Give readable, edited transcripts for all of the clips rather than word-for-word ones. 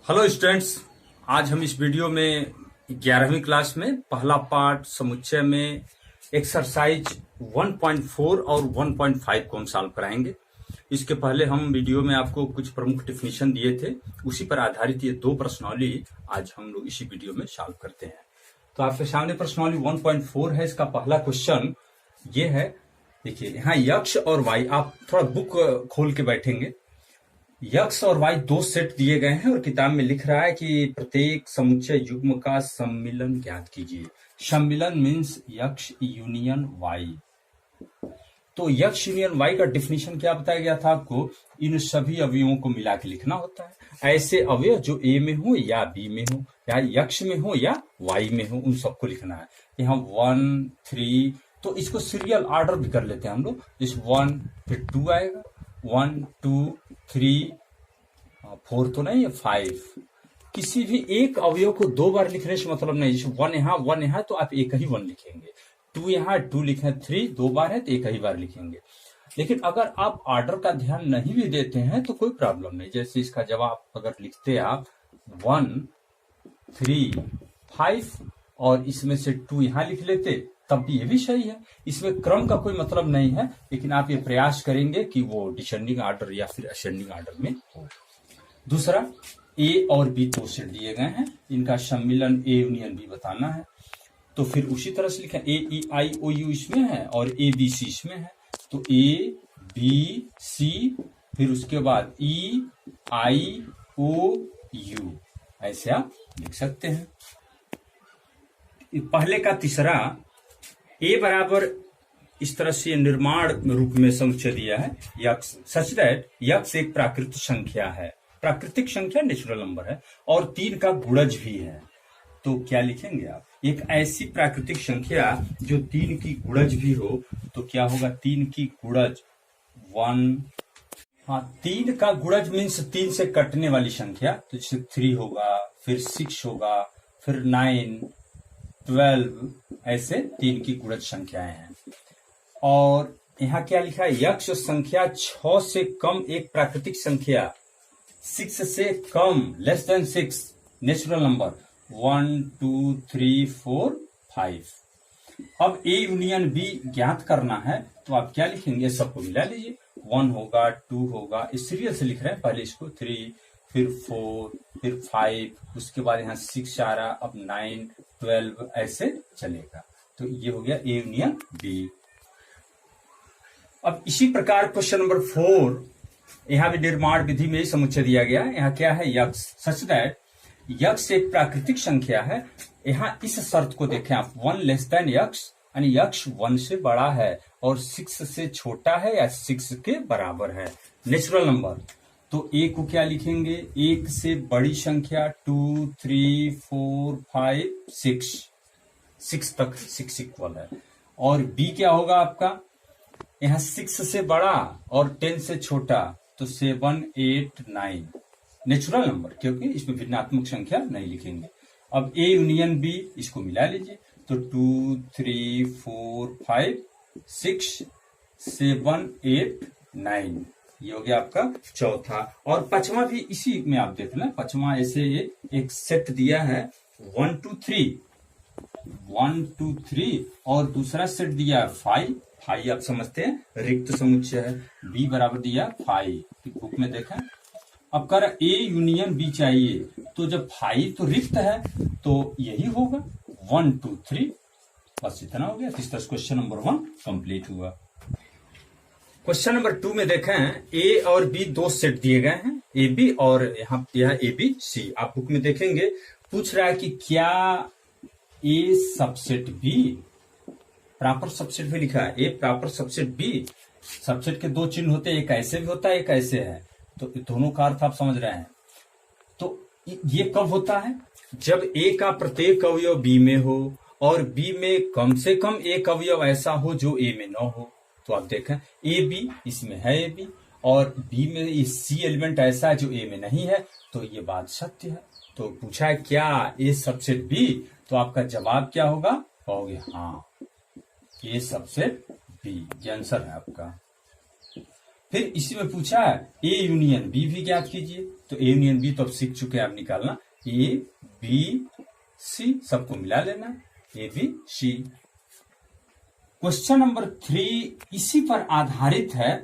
Hello students, आज हम इस वीडियो में 11वीं क्लास में पहला पार्ट समुच्चय में एक्सरसाइज 1.4 और 1.5 को हम सॉल्व कराएंगे। इसके पहले हम वीडियो में आपको कुछ प्रमुख डिफिनीशन दिए थे, उसी पर आधारित ये दो प्रश्नावली आज हम लोग इसी वीडियो में सॉल्व करते हैं। तो आपके सामने प्रश्नावली 1.4 है। इसका पहला क्वेश्चन ये है, देखिए यहाँ यक्ष और वाई, आप थोड़ा बुक खोल के बैठेंगे। यक्ष और वाई दो सेट दिए गए हैं और किताब में लिख रहा है कि प्रत्येक समुच्चय युग्म का सम्मिलन ज्ञात कीजिए। सम्मिलन मीन्स यक्ष यूनियन वाई। तो यक्ष यूनियन वाई का डिफिनीशन क्या बताया गया था आपको? इन सभी अवयवों को मिला के लिखना होता है। ऐसे अवयव जो ए में हो या बी में हो या यक्ष में हो या वाई में हो, उन सबको लिखना है। यहाँ 1, 3, तो इसको सीरियल ऑर्डर भी कर लेते हैं हम लोग। इस 1 फिर 2 आएगा, 1 2 3 4 तो नहीं है 5। किसी भी एक अवयव को दो बार लिखने से मतलब नहीं। जैसे 1 यहाँ तो आप एक ही 1 लिखेंगे, 2 यहाँ 2 लिखे, 3 दो बार है तो एक ही बार लिखेंगे। लेकिन अगर आप ऑर्डर का ध्यान नहीं भी देते हैं तो कोई प्रॉब्लम नहीं। जैसे इसका जवाब अगर लिखते आप 1 3 5 और इसमें से 2 यहाँ लिख लेते तब भी ये भी सही है। इसमें क्रम का कोई मतलब नहीं है, लेकिन आप ये प्रयास करेंगे कि वो डिसेंडिंग ऑर्डर या फिर असेंडिंग ऑर्डर में हो। दूसरा, ए और बी दो सेट दिए गए हैं, इनका सम्मिलन ए यूनियन बी बताना है। तो फिर उसी तरह से लिखें, ए ई आई ओ यू इसमें है और ए बी सी इसमें है। तो ए बी सी, फिर उसके बाद ई आई ओ यू, ऐसे आप लिख सकते हैं। पहले का तीसरा, ए बराबर इस तरह से निर्माण रूप में समुच्चय दिया है यक्ष, सच दैट यक्ष एक प्राकृतिक संख्या है। प्राकृतिक संख्या नेचुरल नंबर है और 3 का गुणज भी है। तो क्या लिखेंगे आप? एक ऐसी प्राकृतिक संख्या जो 3 की गुणज भी हो, तो क्या होगा? 3 की गुणज 1। हाँ, 3 का गुणज मीन्स 3 से कटने वाली संख्या, तो जैसे 3 होगा, फिर 6 होगा, फिर 9 12, ऐसे 3 की गुणज संख्याएं हैं। और यहाँ क्या लिखा है? यक्ष संख्या 6 से कम एक प्राकृतिक संख्या, 6 से कम, लेस देन 6 नेचुरल नंबर, 1 2 3 4 5। अब ए यूनियन बी ज्ञात करना है, तो आप क्या लिखेंगे? सबको मिला लीजिए। 1 होगा, 2 होगा, इस सीरियल से लिख रहे हैं, पहले इसको 3, फिर 4, फिर 5, उसके बाद यहाँ 6 आ रहा, अब 9 12, ऐसे चलेगा। तो ये हो गया ए यूनियन बी। अब इसी प्रकार क्वेश्चन नंबर 4, यहाँ भी निर्माण विधि में ही समुच्चय दिया गया है। यहाँ क्या है? यक्ष, सच दैट यक्ष एक प्राकृतिक संख्या है। यहाँ इस शर्त को देखें आप, 1 लेस देन यक्ष, यानी यक्ष 1 से बड़ा है और 6 से छोटा है या 6 के बराबर है, नेचुरल नंबर। तो ए को क्या लिखेंगे? 1 से बड़ी संख्या 2 3 4 5 6 तक 6 इक्वल है। और बी क्या होगा आपका? यहाँ 6 से बड़ा और 10 से छोटा, तो 7 8 9 नेचुरल नंबर, क्योंकि इसमें भिन्नात्मक संख्या नहीं लिखेंगे। अब ए यूनियन बी, इसको मिला लीजिए, तो 2 3 4 5 6 7 8 9, ये हो गया आपका चौथा। और पांचवा भी इसी में आप देख लें, पांचवा ऐसे एक सेट दिया है 1 2 3 और दूसरा सेट दिया है 5। आप समझते हैं रिक्त समुच्चय है। बी बराबर दिया 5, बुक में देखा। अब कर ए यूनियन बी चाहिए, तो जब 5 तो रिक्त है तो यही होगा 1 2 3, बस इतना हो गया। इस तरह क्वेश्चन नंबर 1 कंप्लीट हुआ। क्वेश्चन नंबर 2 में देखें, ए और बी दो सेट दिए गए हैं, ए बी, और यहाँ दिया है ए बी सी। आप बुक में देखेंगे, पूछ रहा है कि क्या ए सबसेट बी प्रॉपर सबसेट भी लिखा है, ए प्रॉपर सबसेट बी। सबसेट के दो चिन्ह होते हैं, एक ऐसे भी होता है, एक ऐसे है, तो दोनों का अर्थ आप समझ रहे हैं। तो ये कब होता है? जब ए का प्रत्येक अवयव बी में हो और बी में कम से कम एक अवयव ऐसा हो जो ए में न हो। तो आप देखें, ए बी, इसमें है ए बी, और बी में ये सी एलिमेंट ऐसा है जो ए में नहीं है, तो ये बात सत्य है। तो पूछा है क्या ए सबसेट बी, तो आपका जवाब क्या होगा? कहोगे हाँ, ए सबसेट बी, ये आंसर है आपका। फिर इसी में पूछा है ए यूनियन बी भी ज्ञात कीजिए, तो ए यूनियन बी तो अब सीख चुके हैं आप निकालना। ए बी सी सबको मिला लेना, A B C. Question number 3 इसी पर आधारित है।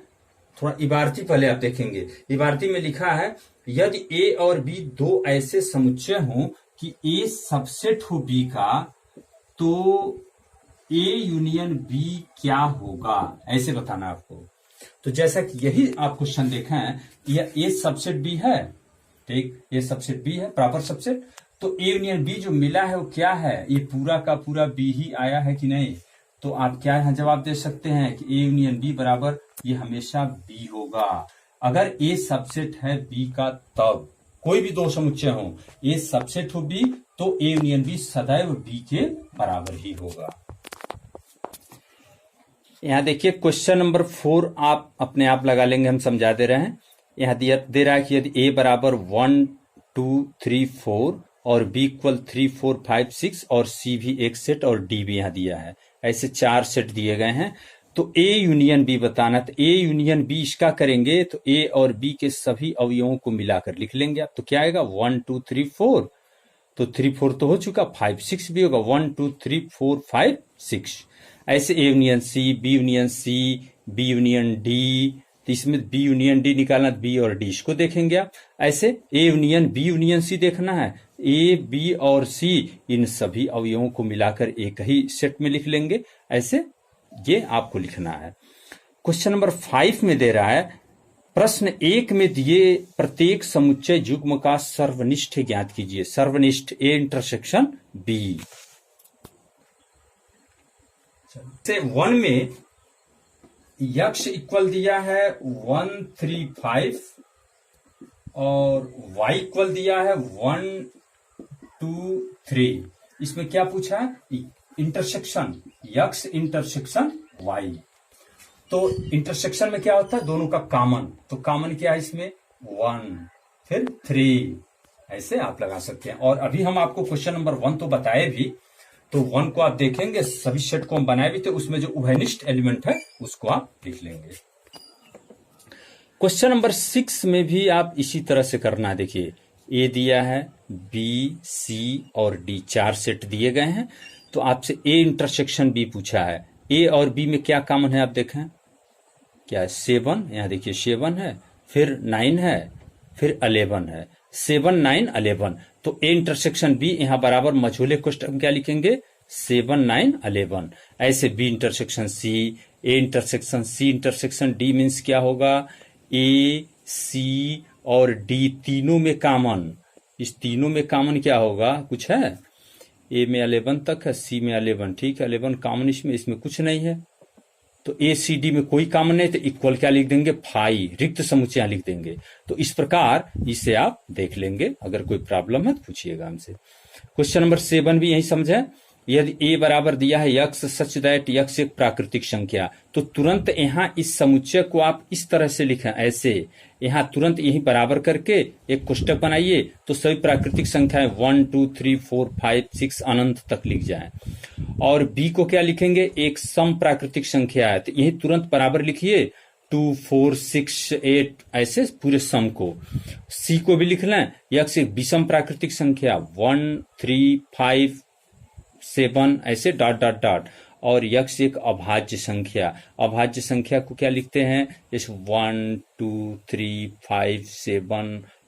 थोड़ा इबारती पहले आप देखेंगे। इबारती में लिखा है यदि ए और बी दो ऐसे समुच्चय हों कि ए सबसेट हो बी का, तो ए यूनियन बी क्या होगा, ऐसे बताना आपको। तो जैसा कि यही आप क्वेश्चन देखा है, यह ए सबसेट बी है, ठीक, ए सबसेट बी है, प्रॉपर सबसेट। तो ए यूनियन बी जो मिला है वो क्या है, ये पूरा का पूरा बी ही आया है कि नहीं। तो आप क्या यहां जवाब दे सकते हैं कि ए यूनियन बी बराबर ये हमेशा बी होगा। अगर ए सबसेट है बी का, तब कोई भी दो समुच्चय हो, ए सबसेट हो बी, तो ए यूनियन बी सदैव बी के बराबर ही होगा। यहां देखिए क्वेश्चन नंबर 4 आप अपने आप लगा लेंगे, हम समझा दे रहे हैं। यहां दे रहा है कि यदि ए बराबर 1 2 3 4 और बी इक्वल 3 4 5 6 और सी भी एक सेट और डी भी यहां दिया है, ऐसे 4 सेट दिए गए हैं। तो ए यूनियन बी बताना, तो ए यूनियन बी इसका करेंगे तो ए और बी के सभी अवयवों को मिलाकर लिख लेंगे आप। तो क्या आएगा 1 2 3 4, तो 3 4 तो हो चुका, 5 6 भी होगा, 1 2 3 4 5 6। ऐसे A union C, B union C, B union D, तो इसमें बी यूनियन डी निकालना, बी और डी इसको देखेंगे आप। ऐसे A union B union C देखना है, ए बी और सी इन सभी अवयवों को मिलाकर एक ही सेट में लिख लेंगे, ऐसे ये आपको लिखना है। क्वेश्चन नंबर 5 में दे रहा है प्रश्न 1 में दिए प्रत्येक समुच्चय युग्म का सर्वनिष्ठ ज्ञात कीजिए। सर्वनिष्ठ ए इंटरसेक्शन बी। 1 में यक्ष इक्वल दिया है 1 3 5 और y इक्वल दिया है 1 2 3। इसमें क्या पूछा है, इंटरसेक्शन यक्ष इंटरसेक्शन y। तो इंटरसेक्शन में क्या होता है, दोनों का कॉमन, तो कॉमन क्या है इसमें 1 फिर 3, ऐसे आप लगा सकते हैं। और अभी हम आपको क्वेश्चन नंबर 1 तो बताए भी, तो 1 को आप देखेंगे, सभी सेट को हम बनाए भी थे, उसमें जो उभयनिष्ठ एलिमेंट है उसको आप लिख लेंगे। क्वेश्चन नंबर 6 में भी आप इसी तरह से करना है। देखिए ए दिया है, बी सी और डी 4 सेट दिए गए हैं, तो आपसे ए इंटरसेक्शन बी पूछा है। ए और बी में क्या कॉमन है आप देखें, क्या है 7, यहाँ देखिए 7 है, फिर 9 है, फिर 11 है, 7 9 11। तो ए इंटरसेक्शन बी यहाँ बराबर मझोले कोष्ठक में क्या लिखेंगे 7 9 11। ऐसे B intersection C, A intersection C intersection D means क्या होगा, ए सी और डी तीनों में कॉमन, इस तीनों में कॉमन क्या होगा, कुछ है, ए में 11 तक है, सी में 11, ठीक है, 11 कॉमन इसमें कुछ नहीं है। तो ए सी डी में कोई कॉमन नहीं, तो इक्वल क्या लिख देंगे 5, रिक्त समुच्चय लिख देंगे। तो इस प्रकार इसे आप देख लेंगे, अगर कोई प्रॉब्लम है तो पूछिएगा हमसे। क्वेश्चन नंबर 7 भी यही समझे। यदि ए बराबर दिया है यक्स सच दैट यक्स एक प्राकृतिक संख्या, तो तुरंत यहाँ इस समुच्चय को आप इस तरह से लिखें, ऐसे यहाँ तुरंत यही बराबर करके एक कोष्टक बनाइए, तो सभी प्राकृतिक संख्याएं 1 2 3 4 5 6 अनंत तक लिख जाएं। और बी को क्या लिखेंगे, एक सम प्राकृतिक संख्या है, तो यही तुरंत बराबर लिखिए 2 4 6 8, ऐसे पूरे सम को। सी को भी लिख लें, यक्स एक विषम प्राकृतिक संख्या 1 3 5 7, ऐसे डॉट डॉट डॉट। और यक्स एक अभाज्य संख्या, अभाज्य संख्या को क्या लिखते हैं, जैसे 1 2 3 5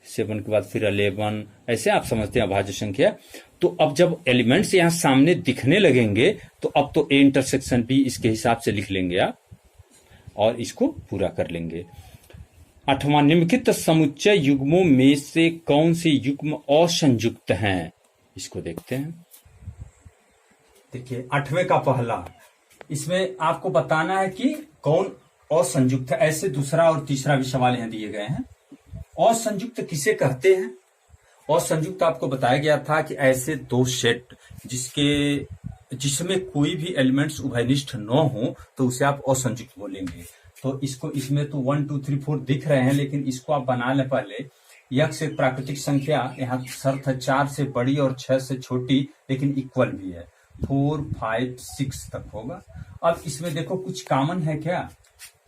7 के बाद फिर 11, ऐसे आप समझते हैं अभाज्य संख्या। तो अब जब एलिमेंट्स यहाँ सामने दिखने लगेंगे, तो अब तो ए इंटरसेक्शन बी इसके हिसाब से लिख लेंगे आप, और इसको पूरा कर लेंगे। 8वां, निम्नलिखित समुच्चय युग्मों में से कौन से युग्म असंयुक्त हैं, इसको देखते हैं। देखिए 8वें का पहला, इसमें आपको बताना है कि कौन असंयुक्त है। ऐसे दूसरा और तीसरा भी सवाल यहां दिए गए हैं। असंयुक्त किसे कहते हैं, असंयुक्त आपको बताया गया था कि ऐसे दो सेट जिसमें कोई भी एलिमेंट्स उभयनिष्ठ न हो, तो उसे आप असंयुक्त बोलेंगे। तो इसको, इसमें तो 1 2 3 4 दिख रहे हैं, लेकिन इसको आप बना लें पहले। यक्स एक प्राकृतिक संख्या, यहाँ शर्त है 4 से बड़ी और 6 से छोटी, लेकिन इक्वल भी है, 4 5 6 तक होगा। अब इसमें देखो कुछ कॉमन है क्या,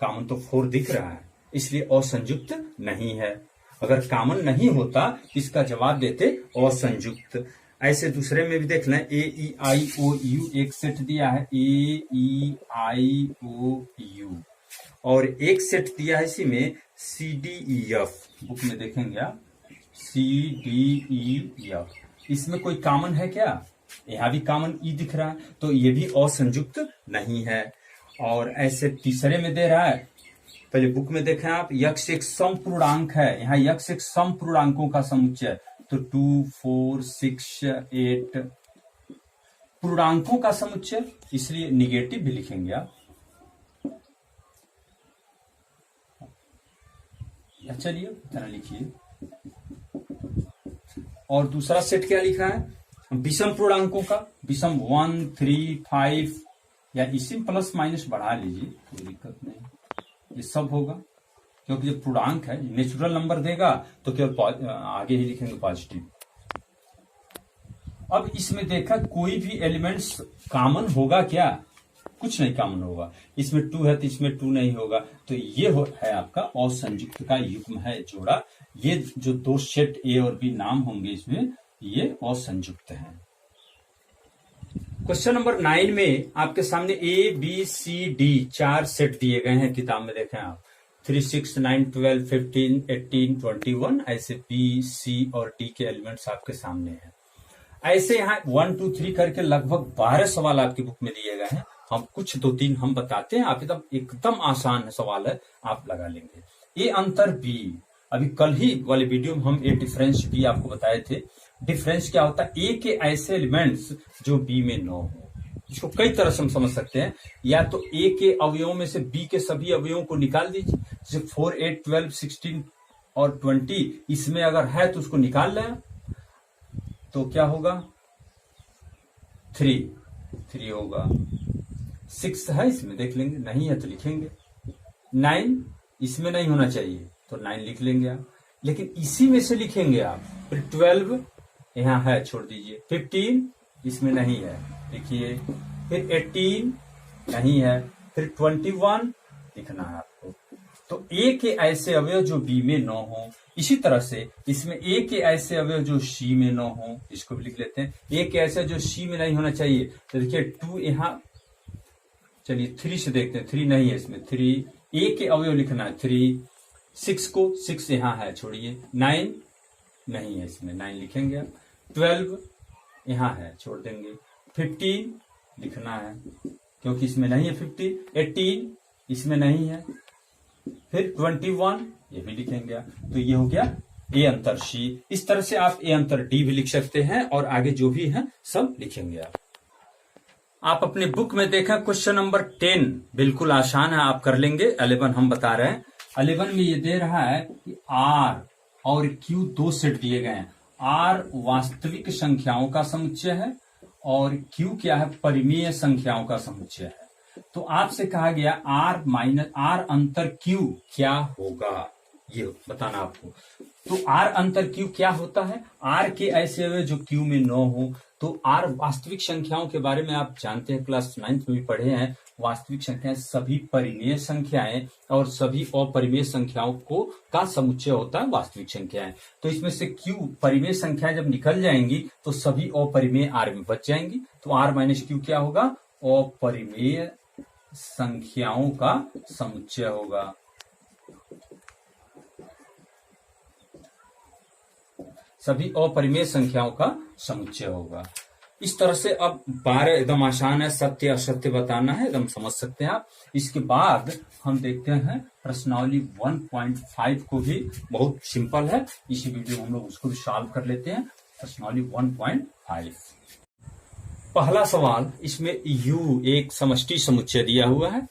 कॉमन तो 4 दिख रहा है, इसलिए असंयुक्त नहीं है। अगर कॉमन नहीं होता इसका जवाब देते असंयुक्त। ऐसे दूसरे में भी देख लें, ए ई आई ओ यू एक सेट दिया है, ए ई आई ओ यू, और एक सेट दिया है इसी में C D E F. Book में देखेंगे आप, सी डी ई एफ, इसमें कोई कॉमन है क्या? यहां भी कॉमन ई दिख रहा है, तो ये भी असंयुक्त नहीं है। और ऐसे तीसरे में दे रहा है, पहले बुक में देखें आप, यक्ष एक सम पूर्णांक है, यहाँ यक्ष एक सम पूर्णांकों का समुच्चय, तो 2 4 6 8 पूर्णांकों का समुच्चय, इसलिए निगेटिव भी लिखेंगे आप। चलिए इतना लिखिए। और दूसरा सेट क्या लिखा है? विषम पूर्णांकों का, विषम 1 3 5, या इसी प्लस माइनस बढ़ा लीजिए, कोई दिक्कत नहीं, ये सब होगा, क्योंकि जब पूर्णांक है नेचुरल नंबर देगा तो केवल आगे ही लिखेंगे पॉजिटिव। अब इसमें देखा कोई भी एलिमेंट्स कॉमन होगा क्या? कुछ नहीं कॉमन होगा। इसमें 2 है तो इसमें 2 नहीं होगा, तो ये है आपका असंयुक्त का युग्म है जोड़ा। ये जो दो सेट ए और बी नाम होंगे इसमें, ये असंयुक्त हैं। क्वेश्चन नंबर 9 में आपके सामने A B C D 4 set दिए गए हैं, किताब में देखें आप, 3 6 9 12 15 18 21, ऐसे बी सी और डी के एलिमेंट्स आपके सामने हैं। ऐसे यहाँ 1 2 3 करके लगभग 12 सवाल आपकी बुक में दिए गए हैं। हम कुछ 2-3 हम बताते हैं, आप एकदम आसान सवाल है, आप लगा लेंगे। ए अंतर बी, अभी कल ही वाले वीडियो में हम ए डिफरेंस बी आपको बताए थे। डिफरेंस क्या होता है? ए के ऐसे एलिमेंट्स जो बी में न हो। इसको कई तरह से हम समझ सकते हैं, या तो ए के अवयवों में से बी के सभी अवयवों को निकाल दीजिए, जैसे 4 8 12 16 और 20, इसमें अगर है तो उसको निकाल लें, तो क्या होगा? 3 होगा। 6 है इसमें, देख लेंगे, नहीं है तो लिखेंगे। 9 इसमें नहीं होना चाहिए तो 9 लिख लेंगे आप, लेकिन इसी में से लिखेंगे आप। फिर 12 यहाँ है, छोड़ दीजिए। 15 इसमें नहीं है, लिखिए। फिर 18 नहीं है, फिर 21 लिखना है आपको। तो ए के ऐसे अवयव जो बी में न हो, इसी तरह से इसमें ए के ऐसे अवयव जो सी में न हो, इसको भी लिख लेते हैं। ए के ऐसे जो सी में नहीं होना चाहिए, तो देखिए 2 यहाँ, चलिए 3 से देखते हैं, 3 नहीं है इसमें, 3 ए के अवयव लिखना है 3। 6 को 6 यहाँ है, छोड़िए। 9 नहीं है इसमें, 9 लिखेंगे आप। 12 यहाँ है, छोड़ देंगे। 15 लिखना है क्योंकि इसमें नहीं है 15। 18 इसमें नहीं है। फिर 21 ये भी लिखेंगे आप। तो ये हो गया ए अंतर सी। इस तरह से आप ए अंतर डी भी लिख सकते हैं, और आगे जो भी है सब लिखेंगे आप अपने बुक में देखा क्वेश्चन नंबर 10 बिल्कुल आसान है, आप कर लेंगे। 11 हम बता रहे हैं। 11 में ये दे रहा है कि आर और क्यू 2 सेट दिए गए हैं। आर वास्तविक संख्याओं का समुच्चय है और क्यू क्या है? परिमेय संख्याओं का समुच्चय है। तो आपसे कहा गया आर माइनस आर अंतर क्यू क्या होगा, ये बताना आपको। तो आर अंतर क्यू क्या होता है? आर के ऐसे अवयव जो क्यू में न हो। तो आर वास्तविक संख्याओं के बारे में आप जानते हैं, क्लास 9th में भी पढ़े हैं। वास्तविक संख्याएं सभी परिमेय संख्याएं और सभी अपरिमेय संख्याओं को का समुच्चय होता है वास्तविक संख्याएं। तो इसमें से क्यू परिमेय संख्याएं जब निकल जाएंगी तो सभी अपरिमेय आर में बच जाएंगी। तो आर माइनस क्यू क्या होगा? अपरिमेय संख्याओं का समुच्चय होगा। सभी अपरिमेय संख्याओं का समुच्चय होगा। इस तरह से अब 12 एकदम आसान है, सत्य असत्य बताना है, एकदम समझ सकते हैं आप। इसके बाद हम देखते हैं प्रश्नावली 1.5 को भी, बहुत सिंपल है। इसी वीडियो में हम लोग उसको भी सॉल्व कर लेते हैं। प्रश्नावली 1.5 पहला सवाल, इसमें यू एक समष्टि समुच्चय दिया हुआ है।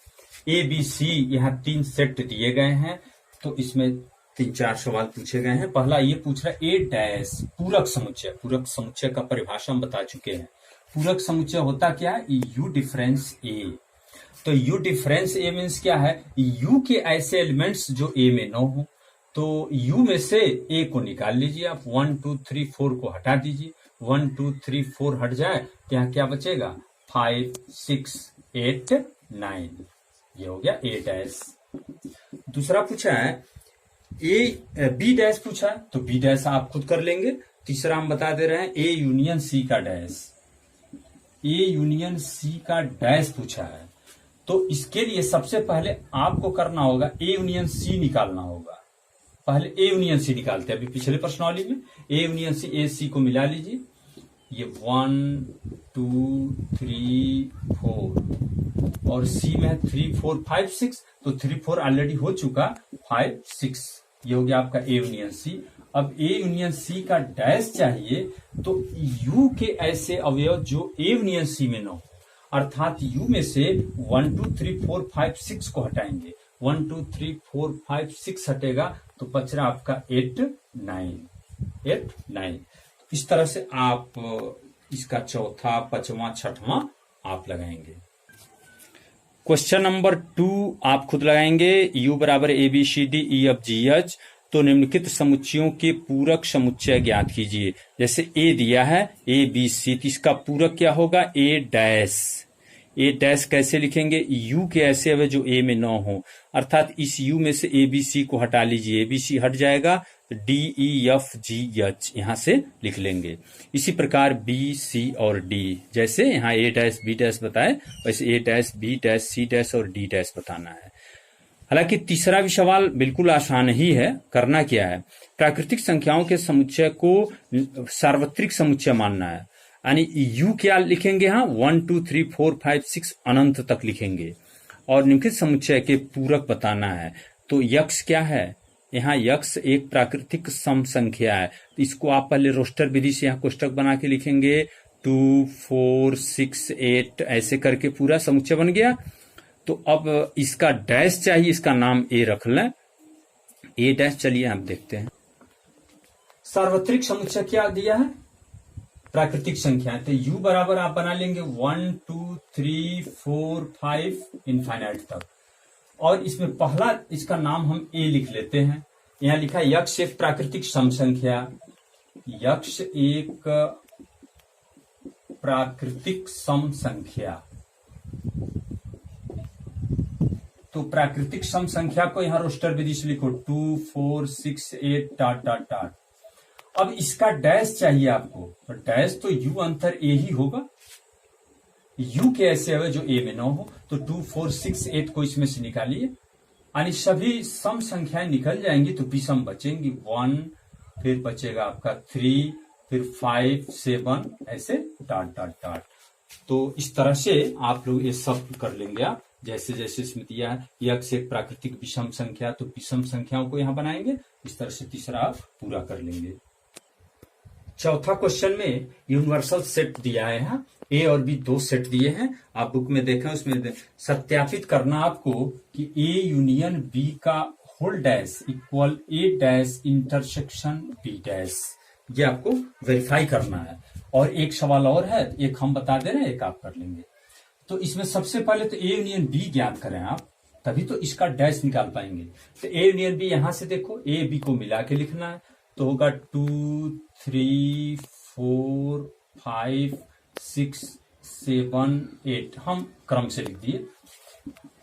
ए बी सी यहाँ 3 सेट दिए गए हैं, तो इसमें 3-4 सवाल पूछे गए हैं। पहला ये पूछ रहा है ए डैश पूरक समुच्चय। पूरक समुच्चय का परिभाषा हम बता चुके हैं। पूरक समुच्चय होता क्या है? यू डिफरेंस ए। तो यू डिफरेंस ए मीन्स क्या है? यू के ऐसे एलिमेंट्स जो ए में न हो। तो यू में से ए को निकाल लीजिए आप। 1 2 3 4 को हटा दीजिए। 1 2 3 4 हट जाए तो यहाँ क्या बचेगा? 5 6 8 9। ये हो गया ए डैश। दूसरा पूछा है बी डैश पूछा है तो बी डैश आप खुद कर लेंगे। तीसरा हम बता दे रहे हैं ए यूनियन सी का डैश, ए यूनियन सी का डैश पूछा है तो इसके लिए सबसे पहले आपको करना होगा ए यूनियन सी निकालना होगा। पहले ए यूनियन सी निकालते हैं। अभी पिछले प्रश्नावली में ए यूनियन सी, ए सी को मिला लीजिए। ये 1 2 3 4 और सी में है 3 4 5 6, तो 3 4 ऑलरेडी हो चुका, 5 6 ये हो गया आपका ए यूनियन सी। अब ए यूनियन सी का डैश चाहिए तो यू के ऐसे अवयव जो ए यूनियन सी में न हो, अर्थात यू में से 1 2 3 4 5 6 को हटाएंगे। 1 2 3 4 5 6 हटेगा तो बच रहा आपका 8 9। इस तरह से आप इसका चौथा, पांचवा, छठवां आप लगाएंगे। क्वेश्चन नंबर 2 आप खुद लगाएंगे। u बराबर A B C D E F G H, तो निम्नलिखित समुच्चयों के पूरक समुच्चय ज्ञात कीजिए। जैसे ए दिया है ए बी सी, तो इसका पूरक क्या होगा, ए डैश। ए डैश कैसे लिखेंगे, यू के ऐसे अवयव जो ए में न हो, अर्थात इस यू में से ए बी सी को हटा लीजिए, ए बी सी हट जाएगा, D E F G H यहां से लिख लेंगे। इसी प्रकार बी सी और डी, जैसे यहां ए डैश बी डैश बताए वैसे A dash B dash C dash और डी डैश बताना है। हालांकि तीसरा भी सवाल बिल्कुल आसान ही है। करना क्या है, प्राकृतिक संख्याओं के समुच्चय को सार्वत्रिक समुच्चय मानना है, यानी यू क्या लिखेंगे, हाँ 1 2 3 4 5 6 अनंत तक लिखेंगे और निम्नलिखित समुच्चय के पूरक बताना है। तो यक्स क्या है, यहाँ यक्स एक प्राकृतिक सम संख्या है, तो इसको आप पहले रोस्टर विधि से यहाँ कोष्टक बना के लिखेंगे। 2 4 6 8 ऐसे करके पूरा समुच्चय बन गया। तो अब इसका डैश चाहिए, इसका नाम ए रख लें, ए डैश। चलिए आप देखते हैं सार्वत्रिक समुच्चय क्या दिया है, प्राकृतिक संख्या। तो u बराबर आप बना लेंगे 1 2 3 4 5 इनफाइनाइट तक, और इसमें पहला इसका नाम हम ए लिख लेते हैं। यहां लिखा है यक्ष एक प्राकृतिक सम संख्या, यक्ष एक प्राकृतिक सम संख्या। तो प्राकृतिक सम संख्या को यहां रोस्टर विधि से लिखो 2 4 6 8 डॉट डॉट डॉट। अब इसका डैश चाहिए आपको, तो डैश तो यू अंतर ए ही होगा, यू के ऐसे अवयव जो ए में न हो, तो 2 4 6 8 को इसमें से निकालिए, यानी सभी सम संख्याएं निकल जाएंगी तो विषम बचेंगी। 1 फिर बचेगा आपका 3 फिर 5 7 ऐसे डॉट डॉट डॉट। तो इस तरह से आप लोग ये सब कर लेंगे। आप जैसे जैसे इसमें दिया है यक्ष एक प्राकृतिक विषम संख्या, तो विषम संख्याओं को यहां बनाएंगे। इस तरह से तीसरा आप पूरा कर लेंगे। चौथा क्वेश्चन में यूनिवर्सल सेट दिया है, यहाँ ए और बी दो सेट दिए हैं, आप बुक में देखें। उसमें सत्यापित करना आपको कि ए यूनियन बी का होल डैश इक्वल ए डैश इंटरसेक्शन बी डैश, ये आपको वेरीफाई करना है। और एक सवाल और है, एक हम बता दे रहे हैं, एक आप कर लेंगे। तो इसमें सबसे पहले तो ए यूनियन बी ज्ञात करें आप, तभी तो इसका डैश निकाल पाएंगे। तो ए यूनियन बी यहां से देखो, ए बी को मिला के लिखना है, तो होगा 2 3 4 5 6 7 8, हम क्रम से लिख दिए।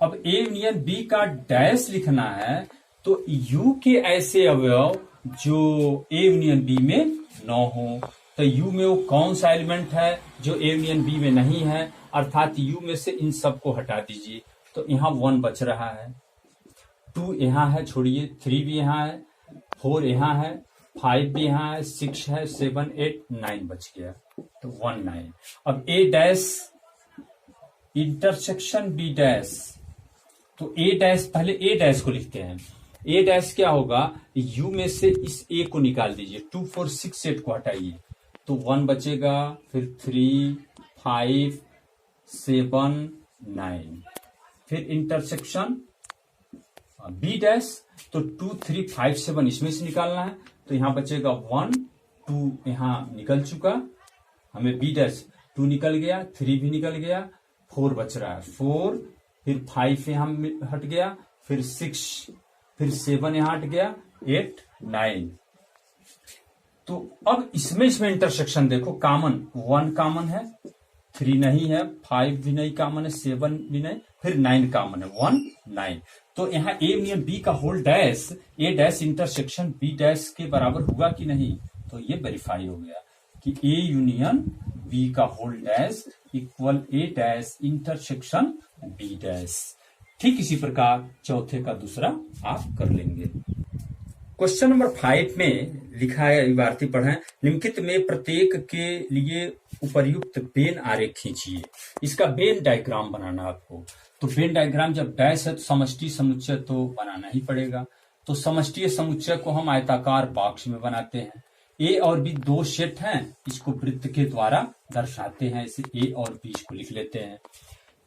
अब ए यूनियन बी का डैश लिखना है, तो यू के ऐसे अवयव जो ए यूनियन बी में न हो, तो यू में वो कौन सा एलिमेंट है जो ए यूनियन बी में नहीं है, अर्थात यू में से इन सब को हटा दीजिए। तो यहाँ 1 बच रहा है, 2 यहाँ है, छोड़िए, 3 भी यहाँ है, 4 यहाँ है, 5 भी यहाँ है, 6 है, 7 8 9 बच गया, तो 1 9। अब ए डैश इंटरसेक्शन बी डैश, तो ए डैश, पहले ए डैश को लिखते हैं। ए डैश क्या होगा, यू में से इस ए को निकाल दीजिए, 2 4 6 8 को हटाइए, तो 1 बचेगा, फिर 3 5 7 9, फिर इंटरसेक्शन बी डैश, तो 2 3 5 7 इसमें से निकालना है, तो यहां बचेगा 1 2 यहां निकल चुका, हमें बी डैश 2 निकल गया, 3 भी निकल गया, 4 बच रहा है, 4 फिर 5 यहां हट गया, फिर 6 फिर 7 यहां हट गया, 8 9। तो अब इसमें इंटरसेक्शन देखो, कॉमन 1 कॉमन है, 3 नहीं है, 5 भी नहीं कॉमन है, 7 भी नहीं, फिर 9 कॉमन है, 1 9। तो यहाँ ए यूनियन बी का होल डैश ए डैश इंटरसेक्शन बी डैश के बराबर हुआ कि नहीं, तो ये वेरीफाई हो गया कि ए यूनियन बी का होल डैश इक्वल ए डैश इंटरसेक्शन बी डैश। ठीक इसी प्रकार चौथे का दूसरा आप कर लेंगे। क्वेश्चन नंबर 5 में लिखा है, विद्यार्थी पढ़ें, निम्नलिखित में प्रत्येक के लिए उपर्युक्त वेन आरेख खींचिए। इसका वेन डायग्राम बनाना आपको। तो वेन डायग्राम जब डैश है तो समष्टि समुच्चय तो बनाना ही पड़ेगा। तो समष्टि समुच्चय को हम आयताकार बॉक्स में बनाते हैं। ए और बी दो सेट हैं, इसको वृत्त के द्वारा दर्शाते हैं। इसे ए और बी को लिख लेते हैं।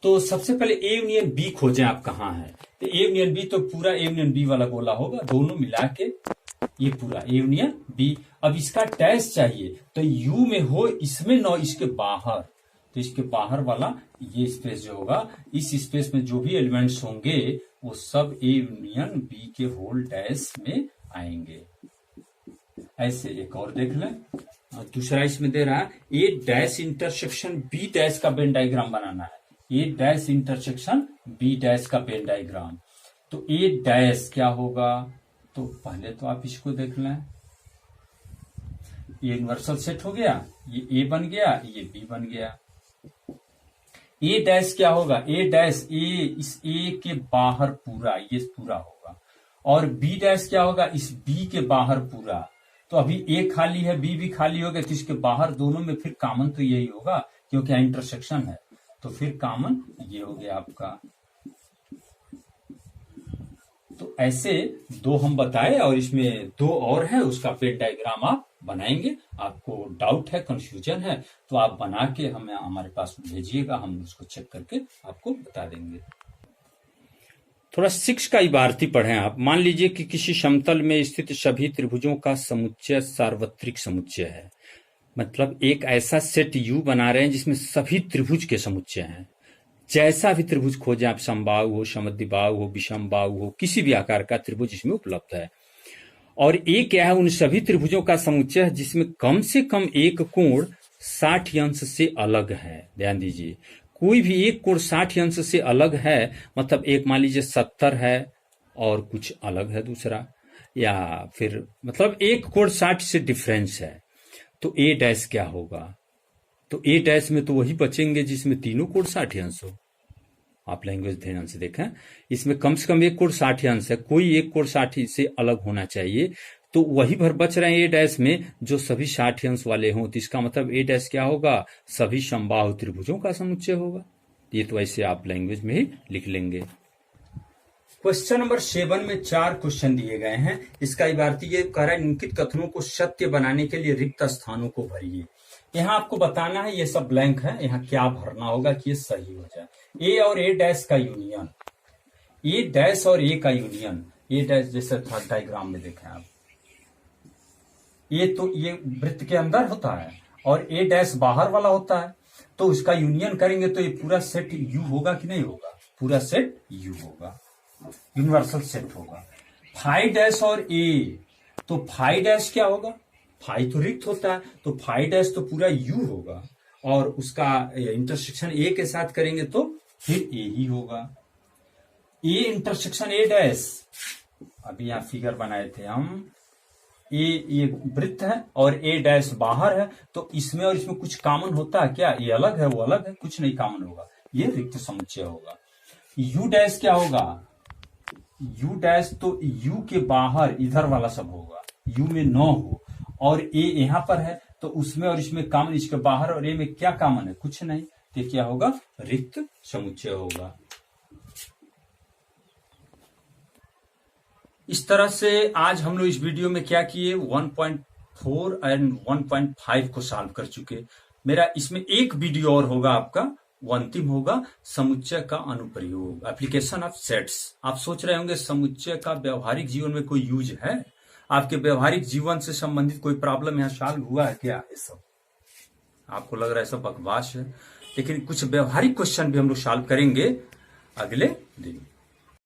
तो सबसे पहले ए यूनियन बी खोजें आप कहाँ है। तो ए यूनियन बी तो पूरा ए यूनियन बी वाला गोला होगा, दोनों मिला के ये पूरा ए यूनियन बी। अब इसका डैश चाहिए तो यू में हो, इसमें न इसके बाहर। तो इसके बाहर वाला ये स्पेस जो होगा, इस स्पेस में जो भी एलिमेंट्स होंगे वो सब ए यूनियन बी के होल डैश में आएंगे। ऐसे एक और देख लें। दूसरा इसमें दे रहा है ए डैश इंटरसेक्शन बी डैश का वेन डायग्राम बनाना है। ए डैश इंटरसेक्शन बी डैश का वेन डायग्राम। तो ए डैश क्या होगा, तो पहले तो आप इसको देख लें। ये यूनिवर्सल सेट हो गया, ये ए बन गया, ये बी बन गया। ए डैश क्या होगा, ए डैश ए इस ए के बाहर पूरा, ये पूरा होगा। और बी डैश क्या होगा, इस बी के बाहर पूरा। तो अभी ए खाली है, बी भी खाली हो गया, तो इसके बाहर दोनों में फिर कॉमन तो यही होगा क्योंकि इंटरसेक्शन है। तो फिर कॉमन ये हो गया आपका। तो ऐसे दो हम बताए और इसमें दो और है, उसका वेन डायग्राम आप बनाएंगे। आपको डाउट है, कंफ्यूजन है तो आप बना के हमें हमारे पास भेजिएगा, हम उसको चेक करके आपको बता देंगे। थोड़ा 6 का इबारती पढ़ें आप। मान लीजिए कि किसी समतल में स्थित सभी त्रिभुजों का समुच्चय सार्वत्रिक समुच्चय है। मतलब एक ऐसा सेट यू बना रहे हैं जिसमें सभी त्रिभुज के समुच्चय हैं। जैसा भी त्रिभुज खोजें आप, समबाहु हो, समद्विबाहु हो, विषमबाहु हो, किसी भी आकार का त्रिभुज इसमें उपलब्ध है। और ए क्या है, उन सभी त्रिभुजों का समुच्चय है जिसमें कम से कम एक कोण 60 अंश से अलग है। ध्यान दीजिए, कोई भी एक कोण 60 अंश से अलग है, मतलब एक मान लीजिए 70 है और कुछ अलग है दूसरा, या फिर मतलब एक कोण 60 से डिफरेंस है। तो ए डैश क्या होगा, तो ए डैश में तो वही बचेंगे जिसमें तीनों कोण 60 अंश हो। आप लैंग्वेज ध्यान से देखें, इसमें कम से कम एक कोण 60 अंश है, कोई एक कोण 60 से अलग होना चाहिए। तो वही भर बच रहे हैं ए डैश में जो सभी 60 अंश वाले हों। तो इसका मतलब ए डैश क्या होगा, सभी समबाहु त्रिभुजों का समुच्चय होगा। ये तो ऐसे आप लैंग्वेज में ही लिख लेंगे। क्वेश्चन नंबर 7 में 4 क्वेश्चन दिए गए हैं। इसका इबारती ये कह रहा है, निम्नलिखित कथनों को सत्य बनाने के लिए रिक्त स्थानों को भरिए। यहाँ आपको बताना है, ये सब ब्लैंक है, यहाँ क्या भरना होगा कि ये सही हो जाए। ए और ए डैश का यूनियन, ए डैश और ए का यूनियन, ए डैश जैसे था डायग्राम में देखें आप, ये तो ये वृत्त के अंदर होता है और ए डैश बाहर वाला होता है। तो उसका यूनियन करेंगे तो ये पूरा सेट यू होगा कि नहीं होगा, पूरा सेट यू होगा, यूनिवर्सल सेट होगा। फाई डैश और ए, तो फाई डैश क्या होगा, फाई तो रिक्त होता है, तो फाई डैश तो पूरा यू होगा और उसका इंटरसेक्शन ए के साथ करेंगे तो फिर ए ही होगा। ए इंटरसेक्शन ए डैश, अभी यहां फिगर बनाए थे हम, ये वृत्त है और ए डैश बाहर है, तो इसमें और इसमें कुछ कॉमन होता है क्या, ये अलग है वो अलग है, कुछ नहीं कॉमन होगा, ये रिक्त समुच्चय होगा। यू डैश क्या होगा, यू डैश तो यू के बाहर इधर वाला सब होगा, यू में 9 हो और ए यहां पर है, तो उसमें और इसमें कॉमन, इसके बाहर और ए में क्या कॉमन है, कुछ नहीं, तो क्या होगा, रिक्त समुच्चय होगा। इस तरह से आज हम लोग इस वीडियो में क्या किए, 1.4 एंड 1.5 को सॉल्व कर चुके। मेरा इसमें एक वीडियो और होगा आपका, वो अंतिम होगा, समुच्चय का अनुप्रयोग, एप्लीकेशन ऑफ सेट्स। आप सोच रहे होंगे समुच्चय का व्यवहारिक जीवन में कोई यूज है, आपके व्यवहारिक जीवन से संबंधित कोई प्रॉब्लम यहाँ सॉल्व हुआ है क्या, ये सब आपको लग रहा है सब बकवास है, लेकिन कुछ व्यवहारिक क्वेश्चन भी हम लोग सॉल्व करेंगे अगले दिन।